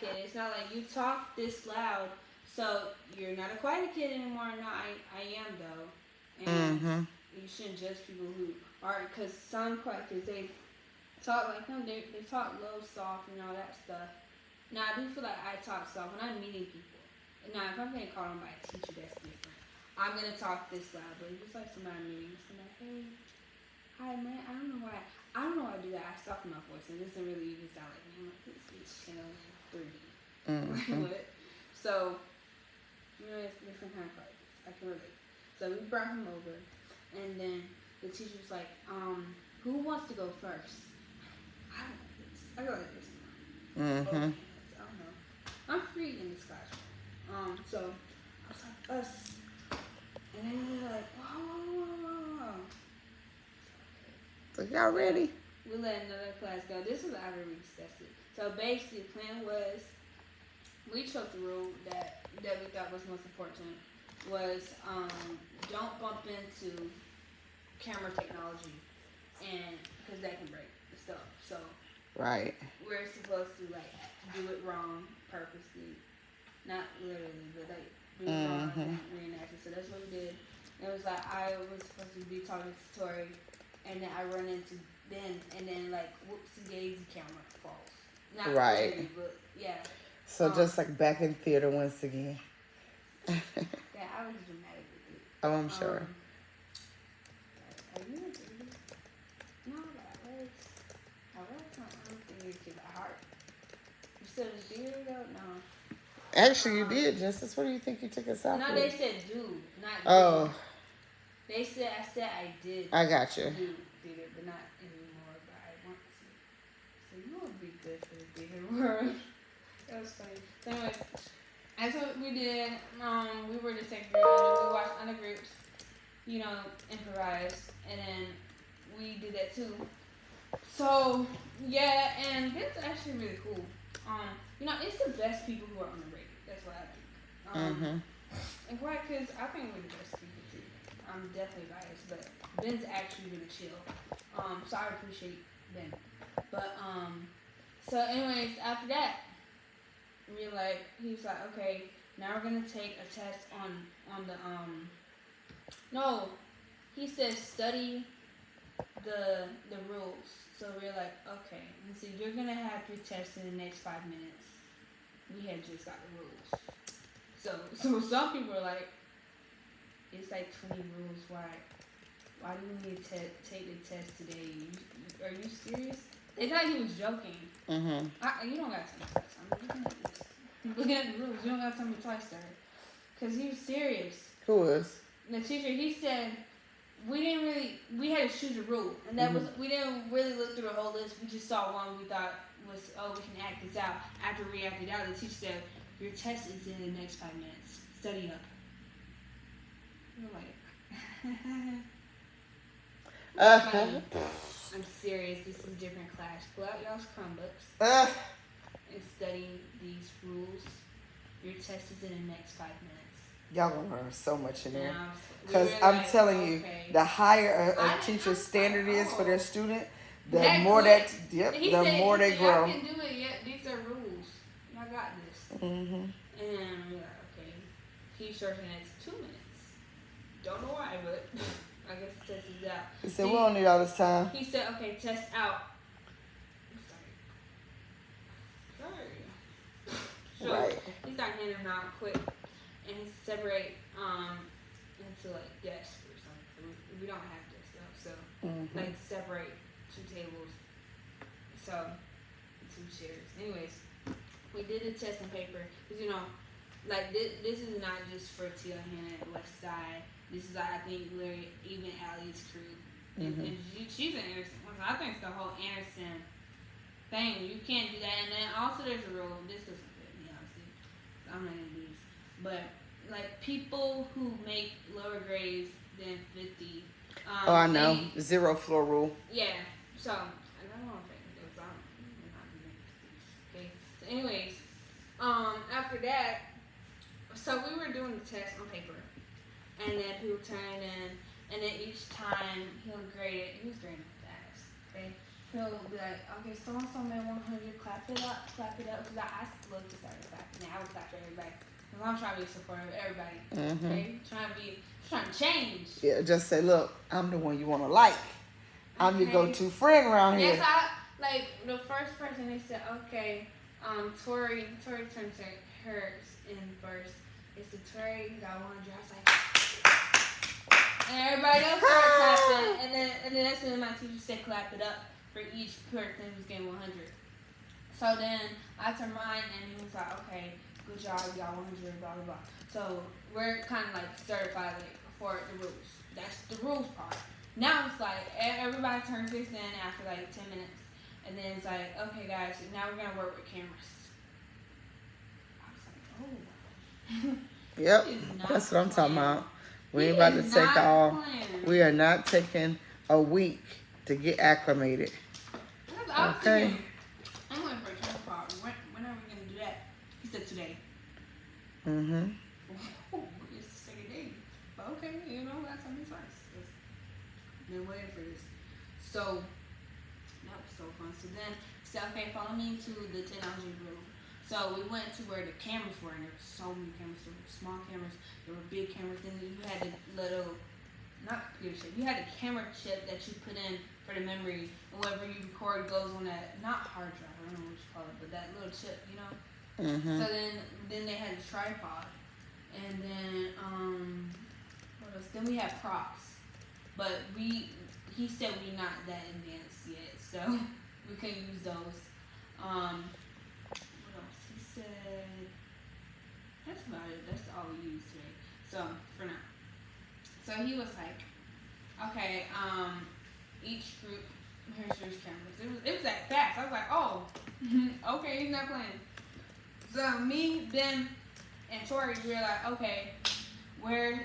kid. It's not like you talk this loud, so you're not a quiet kid anymore. No, I am though, and Mm-hmm. you shouldn't judge people who are because some quiet kids they talk like him. They talk low, soft, and all that stuff. Now I do feel like I talk soft when I'm meeting people. Now if I'm getting called on by a teacher, that's different. I'm gonna talk this loud, but if it's like somebody I'm meeting, it's like, hey, hi man, I don't know why. I don't know why I do that. I soften my voice and it doesn't really even sound like me. I'm like, this is channel 3D. Mm-hmm. Like what? So, it's different kind of practice. I can relate. So we brought him over and then the teacher was like, who wants to go first? I don't like this. I go like this. Both Mm-hmm. hands. I don't know. I'm free in this classroom. So I was like, us. And then they're like, whoa, whoa, whoa, whoa. So y'all So ready? we let another class go. This was after we discussed it. So basically, the plan was we chose the rule that we thought was most important was don't bump into camera technology and because that can break the stuff. So Right. we're supposed to like do it wrong purposely, not literally, but like do it wrong and Mm-hmm. then reenact it. So that's what we did. It was like I was supposed to be talking to Tori, and then I run into Ben, and then like whoopsie daisy camera falls. Not Right. literally, but yeah. So just like back in theater once again. Yeah, I was dramatic with it. Oh, I'm sure. Are you a baby? No, but I was not. I don't think you're too by heart. You still in theater though? No. Actually, you did, Justice. What do you think you took us out No, for? they said do, not did. Oh, They said I said I did I got you. do theater, but not anymore. But I want to. So you would be good for the theater world. That was funny. So anyway, that's what we did. We were the second group. We watched other groups, improvise, and then we did that too. So yeah, and it's actually really cool. It's the best people who are underrated. That's what I think. Mm-hmm. And why? Because I think we're the best people too. I'm definitely biased, but Ben's actually really chill. So I appreciate Ben. But so anyways, after that, he was like, okay, now we're gonna take a test on the no, he said study the rules. So we're like, okay, and so you're gonna have your test in the next 5 minutes. We had just got the rules. So some people are like, it's like 20 rules. Why do we need to take the test today? Are you serious? They thought he was joking. Mm-hmm. You don't got to tell me twice. I'm looking at this. I'm looking at the rules. You don't got to tell me twice, sir. Because he was serious. Who was? The teacher, he said, we had to choose a rule. And that was, we didn't really look through the whole list. We just saw one we thought was, we can act this out. After we acted out, the teacher said, your test is in the next 5 minutes. Study up. We're like, I'm serious. This is a different class. Pull out y'all's Chromebooks and study these rules. Your test is in the next 5 minutes. Y'all gonna learn so much in there. Now, Because I'm telling you, the higher a teacher's standard is for their student, the more the more they grow. Y'all can do it. Yeah, these are rules. Y'all got this. Mm-hmm. And we're like, okay. He's shortening it to 2 minutes. Don't know why, but I guess the test is out. He said, we don't need all this time. He said, okay, test out. Sorry. So Right. he started handing them out quick, and he separate into like desks or something. We don't have this stuff, so like separate 2 tables, so 2 chairs. Anyways, we did the test on paper because like this is not just for Tia Hannah at West Side. This is I think literally even Allie's crew, and she's an Anderson. I think it's the whole Anderson thing. You can't do that, and then also there's a rule. This doesn't fit me obviously. So I'm not gonna do this, but like people who make lower grades than 50. I know. 0 floor rule. Yeah. So I don't know if I can do this. I'm not gonna make these. Okay. So anyways, after that, so we were doing the test on paper, and then people turn in, and then each time he'll grade it. He was grading fast. Okay. he'll be like, okay, so and so made 100, clap it up, because I love to start clapping. I would clap for everybody. Because I'm trying to be supportive of everybody. Okay? Trying to change. Yeah, just say, look, I'm the one you want to like. I'm your go-to friend around here. Yes, like the first person they said, okay, Tori turns hers in first. They said Tori got 100. I was like, and everybody else started clapping. And then that's when my teacher said clap it up for each person who's getting 100. So then I turned mine and he was like, okay, good job, you got 100, blah blah blah. So we're kind of like certified for the rules. That's the rules part. Now it's like everybody turns this in after like 10 minutes. And then it's like, okay guys, now we're going to work with cameras. I was like, oh. Yep, that's what I'm talking about. We ain't about to take all. We are not taking a week to get acclimated. Okay. I'm going for a camera part. When are we going to do that? He said today. Oh, it's the second day. But okay, that's something nice. Been waiting for this. So that was so fun. So then he said, okay, follow me to the technology room. So we went to where the cameras were, and there were so many cameras. There were small cameras, there were big cameras. Then you had the little, not computer chip, you had a camera chip that you put in for the memory. And whatever you record goes on that, not hard drive, I don't know what you call it, but that little chip, So then they had a tripod. And then, what else? Then we had props. But he said we're not that advanced yet, so we couldn't use those. What else? He said that's about it. That's all we used today. So for now. So he was like, okay, each group here's your cameras. It was that fast. I was like, oh, okay, he's not playing. So me, Ben, and Tori, we were like, okay, we're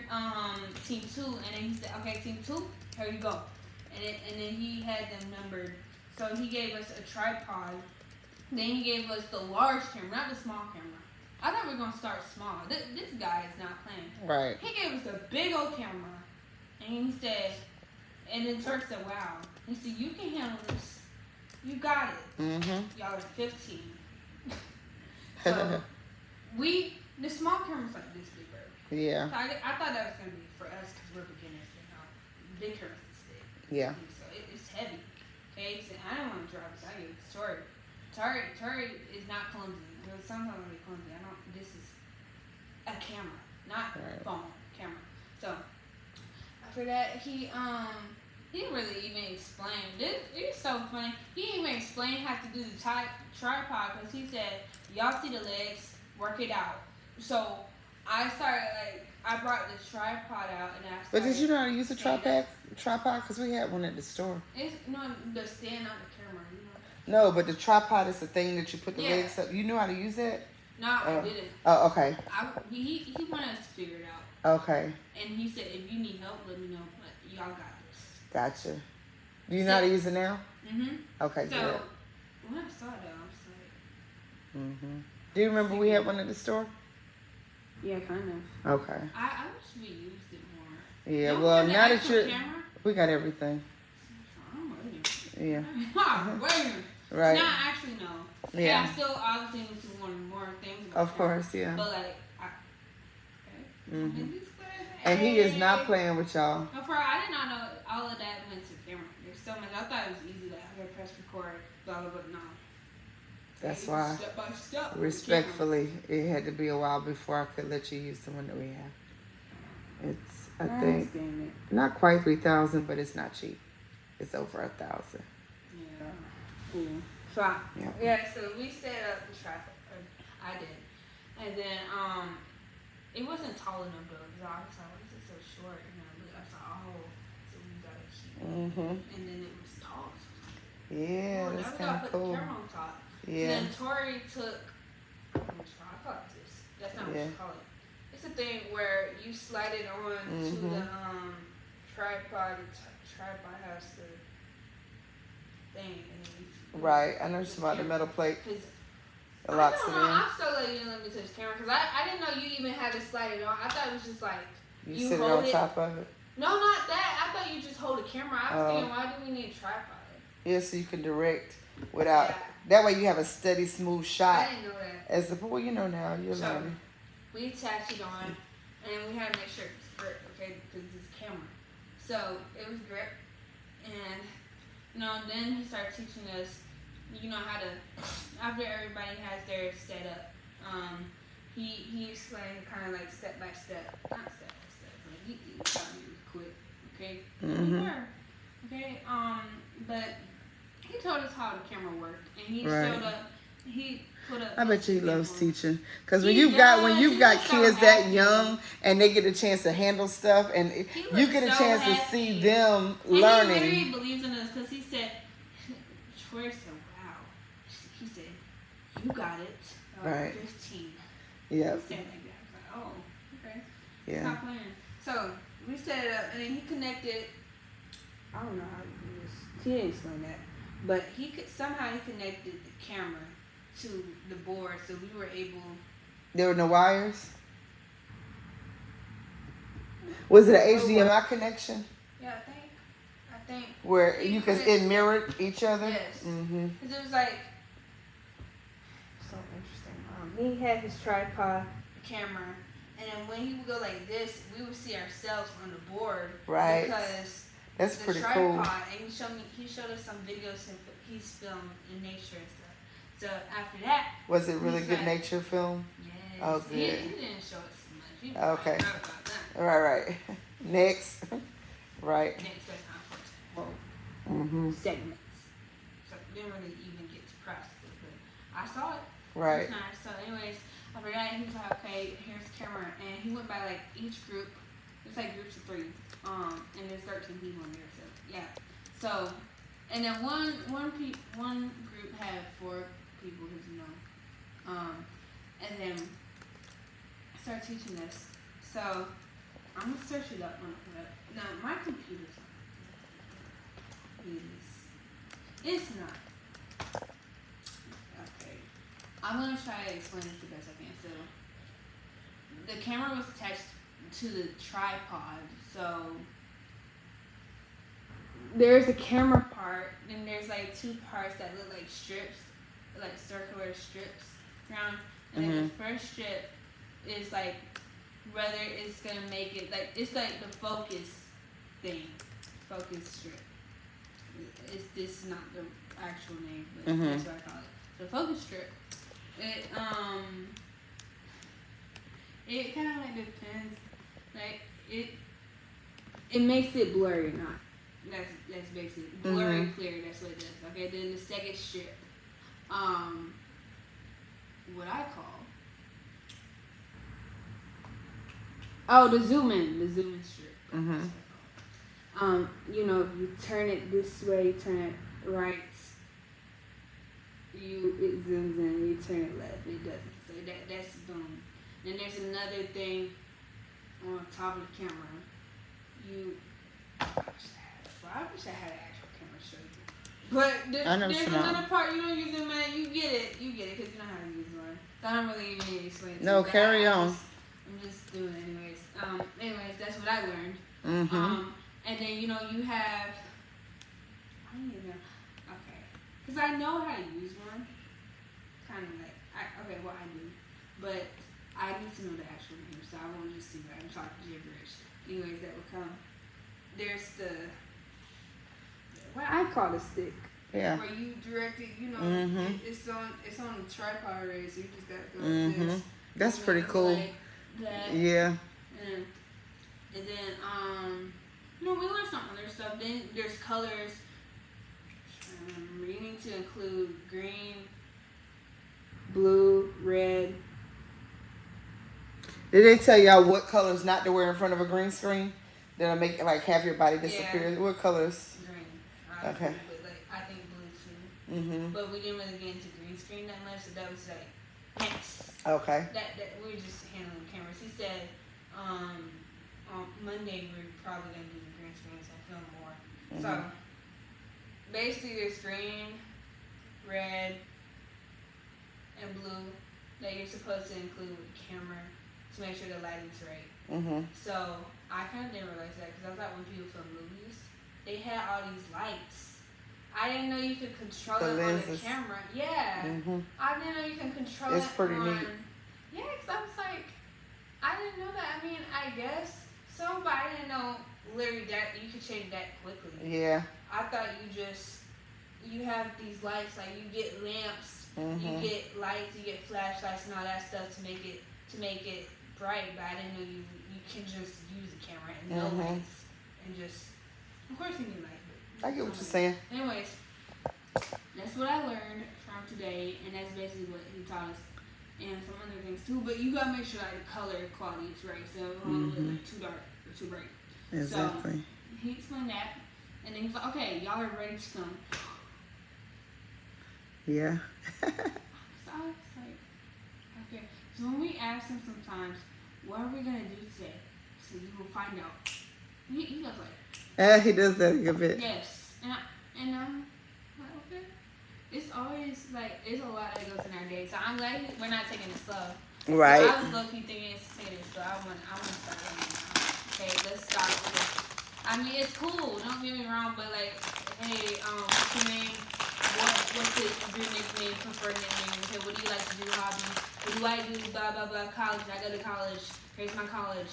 team 2, and then he said, okay, team 2, here you go. And then he had them numbered. So he gave us a tripod. Then he gave us the large camera, not the small camera. I thought we were going to start small. This guy is not playing. Right. He gave us a big old camera. And he said, and then Turk said, wow. He said, you can handle this. You got it. Y'all are 15. So the small camera's like this big, bro. Yeah. So I thought that was going to be for us because we're beginners. Big camera's this big. Yeah. So it's heavy. Okay, so I don't want to drive this. I give it to Tori. Tori is not clumsy. Sometimes I'll be clumsy. This is a camera, not phone camera. So after that, he didn't really even explain. It's so funny. He didn't even explain how to do the tripod because he said, y'all see the legs, work it out. So I started I brought the tripod out and I started. But did you know how to use a tripod? Because we had one at the store. It's the stand, not the camera. No, but the tripod is the thing that you put the legs up. You knew how to use that? No, I didn't. Oh, okay. He wanted us to figure it out. Okay. And he said, if you need help, let me know. But y'all got this. Gotcha. Do you know how to use it now? Okay, so, good. When I saw that, I was like... Do you remember we had one at the store? Yeah, kind of. Okay. I wish we used it more. Yeah, well, now that you're... We got everything. I'm waiting. Yeah. I'm waiting. Right. Now I actually know. Yeah. I still obviously need to learn more things about Of course, yeah. But And he is not playing with y'all. No, I did not know all of that went to camera. There's so much. I thought it was easy to press record, blah blah blah. No. That's why, step by step, respectfully, it had to be a while before I could let you use the one that we have. It's, I think, not quite 3,000, but it's not cheap. It's over 1,000. Yeah. Cool. So so we set up the tripod. I did, and then it wasn't tall enough though. Because I was like, why is it so short? And I was like, oh, so we gotta keep. And then it was tall. So yeah, that's kind of cool. The camera on top. Yeah. So then Tori took. I call it this. That's not what you call it. It's a thing where you slide it on to the tripod. The tripod has the thing. Right, I know it's about the metal plate. It locks it in. I'm so glad you didn't let me touch the camera because I didn't know you even had to slide it on. I thought it was just like you sit on top of it. No, not that. I thought you just hold the camera. I was thinking, why do we need a tripod? Yeah, so you can direct without. Yeah. That way you have a steady, smooth shot. I didn't know that. As the well, you know now you're So learning. we attached it on, and we had to make sure it was grip, okay, because it's a camera. So it was grip, and then he started teaching us, how to. After everybody has their setup, he explained kind of like step by step, not step by step, but he taught me really quick, okay. Okay. But he told us how the camera worked, and he showed up. He put up. I bet you he loves teaching, because He when you've got so kids that happy. young and they get a chance to handle stuff, and you get a so chance happy. to see them And learning. he really believes in us, because he said, Troy said, "Wow." He said, "You got it." Right. 15. Yeah. He said like that. I was like, "Oh, okay." Yeah. Stop playing. So we set it up, and then he connected. I don't know how to do this. He didn't explain that, but he connected the camera to the board, so we were able. There were no wires. Was it an HDMI connection? Yeah, I think. Where it mirrored each other. Yes. Mhm. Because it was like so interesting. He had his tripod, the camera, and then when he would go like this, we would see ourselves on the board. Right. Because that's the pretty tripod, cool. and he showed us some videos he's filmed in nature and stuff. So after that, was it really good nature film? Yes. Oh, good. He didn't show us so much. He Okay. about that. Right. Next. Right. Next, that's not segments. So didn't really even get to process it, but I saw it. Right. It was nice. So anyways, after that, he was like, "Okay, here's the camera," and he went by like each group. It's like groups of 3. And there's 13 people in there. So yeah. So, and then one group had 4 people, because and then start teaching us. So I'm gonna search it up on the web. Now my computer's on. It's not. Okay. I'm gonna try to explain this the best I can. So the camera was attached to the tripod. So there's the camera part, then there's like 2 parts that look like strips, like circular strips around, and then the first strip is like whether it's gonna make it like it's like the focus strip. This is not the actual name, but that's what I call it. The focus strip. It kind of like depends. Like it makes it blurry, not. That's basically blurry, clear. That's what it does. Okay. Then the second strip, what I call, the zoom in strip. You turn it this way, you turn it right. It zooms in. You turn it left, it doesn't. So that's boom. Then there's another thing on top of the camera. I wish I had an actual camera to show you. But there's another part you don't use it, man. You get it, because you know how to use one. So I don't really even need to explain it. No, carry on. I'm just doing it anyways. Anyways, that's what I learned. And then you have. I don't even know. Okay, because I know how to use one. Kind of like I do, but I need to know the actual name, so I won't just see that I'm talking gibberish. Anyways, that will come. There's what I call the stick. Yeah. Where you direct it, it's on the tripod already, so you just gotta go like this. That's pretty cool. Like that. Yeah. And then we learned some other stuff. Then there's colors. You need to include green, blue, red. Did they tell y'all what colors not to wear in front of a green screen? That'll make have your body disappear. Yeah. What colors? Green. Okay. But I think blue too. But we didn't really get into green screen that much, so that was like next. Okay. That we were just handling cameras. He said on Monday we're probably gonna do the green screens and film more. So basically there's green, red, and blue that you're supposed to include with the camera to make sure the lighting's right. So I kind of didn't realize that, because I thought when people film movies, they had all these lights. I didn't know you could control The it lenses. on the camera. Yeah. Mhm. I didn't know you can control It's it pretty on... neat. Yeah, because I was like, I didn't know that. I mean, I guess so, but I didn't know literally that you could change that quickly. Yeah. I thought you have these lights, like you get lamps, you get lights, you get flashlights and all that stuff to make it bright, but I didn't know you can just use a camera and no lights and just, of course you need light. I get what you're saying. Anyways, that's what I learned from today, and that's basically what he taught us, and some other things too. But you gotta make sure like the color quality is right, so it won't look like too dark or too bright. Exactly. So he explained that, and then he's like, "Okay, y'all are ready to film." Yeah. So I was like, "Okay." So when we ask him sometimes, "What are we gonna do today?" So you will find out. He goes like, Yeah, he does that a good bit. "Yes," and I'm like, "Okay." It's always like it's a lot that goes in our day, so I'm glad we're not taking it slow. Right. So I was low key thinking it's to take it slow. I want to start running now. Okay, let's start with this. I mean, it's cool. Don't get me wrong, but like, hey, what's your name? What's your nickname? Preferred nickname? Okay, what do you like to do? Hobbies? What do I do? Blah blah blah. College. I go to college. Here's my college.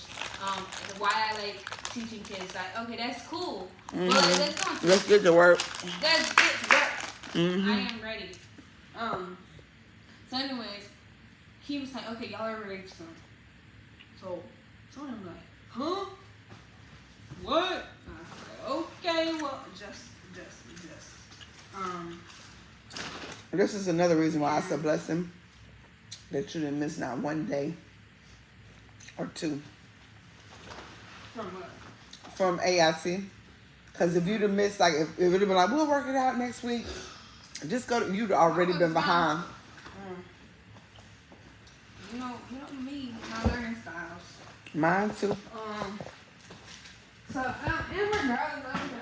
Why I like teaching kids. Like, okay, that's cool. But like, Let's get to work. Let's get to work. I am ready. So anyways, he was like, okay, y'all are ready for something. So I'm like, huh? What? I was like, okay, well, just. This is another reason why I said bless him that you didn't miss not one day or two From what? from AIC. Because if you'd have missed, like, if it would have been like, we'll work it out next week, just go to, you'd already been behind. You know me, my learning styles. Mine too. So, in regards